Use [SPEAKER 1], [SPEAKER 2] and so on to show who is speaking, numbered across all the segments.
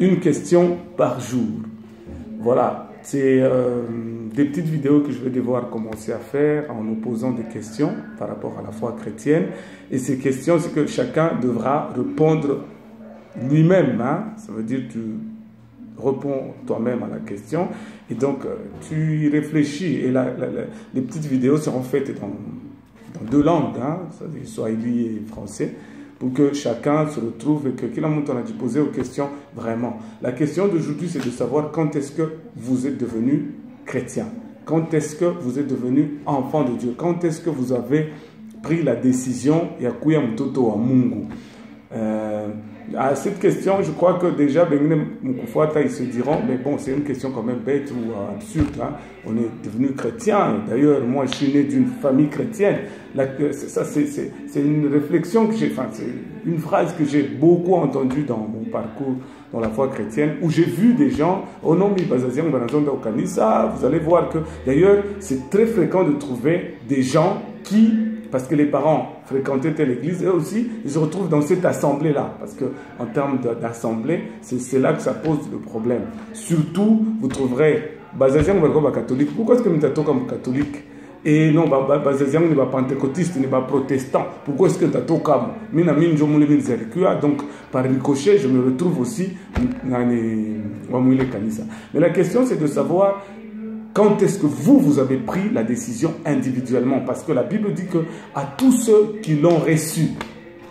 [SPEAKER 1] une question par jour. Voilà, c'est des petites vidéos que je vais devoir commencer à faire en nous posant des questions par rapport à la foi chrétienne. Et ces questions, c'est que chacun devra répondre lui-même. Hein? Ça veut dire que tu réponds toi-même à la question. Et donc, tu y réfléchis. Et les petites vidéos seront faites dans deux langues, hein? C'est-à-dire swahili et français, pour que chacun se retrouve et que kila mtu a posé aux questions vraiment. La question d'aujourd'hui, c'est de savoir quand est-ce que vous êtes devenu chrétien. Quand est-ce que vous êtes devenu enfant de Dieu? Quand est-ce que vous avez pris la décision ya kuya mtoto wa Mungu? À cette question, je crois que déjà, ils se diront, mais bon, c'est une question quand même bête ou absurde. Hein? On est devenu chrétien. D'ailleurs, moi, je suis né d'une famille chrétienne. Ça, c'est une réflexion que j'ai, enfin, c'est une phrase que j'ai beaucoup entendue dans mon parcours dans la foi chrétienne, où j'ai vu des gens, oh non, mais vous allez voir que, d'ailleurs, c'est très fréquent de trouver des gens qui, parce que les parents fréquentaient telle église, eux aussi, ils se retrouvent dans cette assemblée-là. Parce qu'en termes d'assemblée, c'est là que ça pose le problème. Surtout, vous trouverez, catholique. Pourquoi est-ce que nous sommes comme catholique? Et non, Bazazian n'est pas pentecôtiste, n'est pas protestant. Pourquoi est-ce que tu as tout comme donc, par ricochet, je me retrouve aussi dans mais la question, c'est de savoir quand est-ce que vous avez pris la décision individuellement? Parce que la Bible dit que à tous ceux qui l'ont reçu,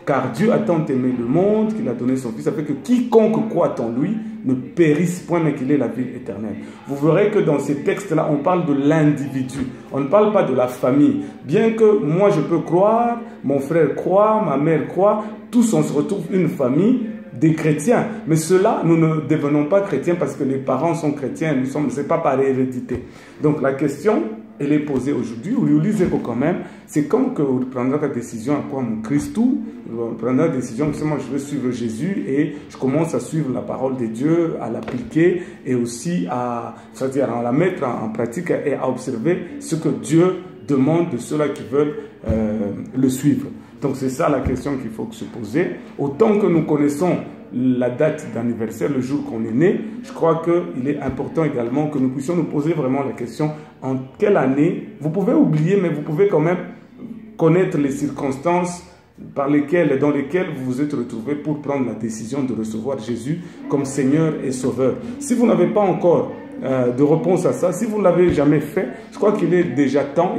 [SPEAKER 1] car Dieu a tant aimé le monde qu'il a donné son Fils, ça fait que quiconque croit en lui ne périsse point, mais qu'il ait la vie éternelle. Vous verrez que dans ces textes-là, on parle de l'individu. On ne parle pas de la famille. Bien que moi, je peux croire, mon frère croit, ma mère croit, tous on se retrouve une famille des chrétiens. Mais cela, nous ne devenons pas chrétiens parce que les parents sont chrétiens. Ce n'est pas par hérédité. Donc la question, elle est posée aujourd'hui, ou lui lisez quand même, c'est quand que vous prendrez la décision à quoi mon Christ, vous prendrez la décision que moi je veux suivre Jésus et je commence à suivre la parole de Dieu, à l'appliquer et aussi c'est-à-dire à la mettre en pratique et à observer ce que Dieu demande de ceux-là qui veulent le suivre. Donc c'est ça la question qu'il faut se poser. Autant que nous connaissons la date d'anniversaire, le jour qu'on est né, je crois qu'il est important également que nous puissions nous poser vraiment la question en quelle année. Vous pouvez oublier, mais vous pouvez quand même connaître les circonstances dans lesquelles vous vous êtes retrouvé pour prendre la décision de recevoir Jésus comme Seigneur et Sauveur. Si vous n'avez pas encore de réponse à ça, si vous ne l'avez jamais fait, je crois qu'il est déjà temps,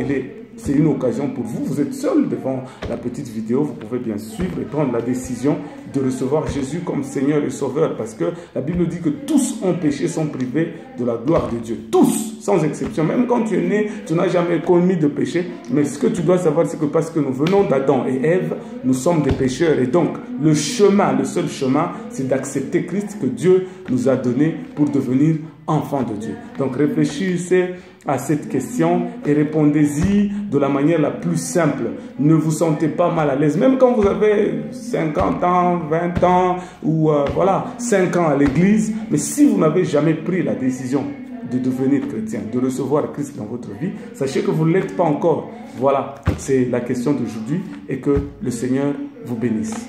[SPEAKER 1] c'est une occasion pour vous. Vous êtes seul devant la petite vidéo. Vous pouvez bien suivre et prendre la décision de recevoir Jésus comme Seigneur et Sauveur. Parce que la Bible dit que tous ont péché, sont privés de la gloire de Dieu. Tous, sans exception. Même quand tu es né, tu n'as jamais commis de péché. Mais ce que tu dois savoir, c'est que parce que nous venons d'Adam et Ève, nous sommes des pécheurs. Et donc, le seul chemin, c'est d'accepter Christ que Dieu nous a donné pour devenir enfants de Dieu. Donc, réfléchissez à cette question et répondez-y de la manière la plus simple. Ne vous sentez pas mal à l'aise, même quand vous avez 50 ans, 20 ans ou voilà, 5 ans à l'église. Mais si vous n'avez jamais pris la décision de devenir chrétien, de recevoir Christ dans votre vie, sachez que vous ne l'êtes pas encore. Voilà, c'est la question d'aujourd'hui et que le Seigneur vous bénisse.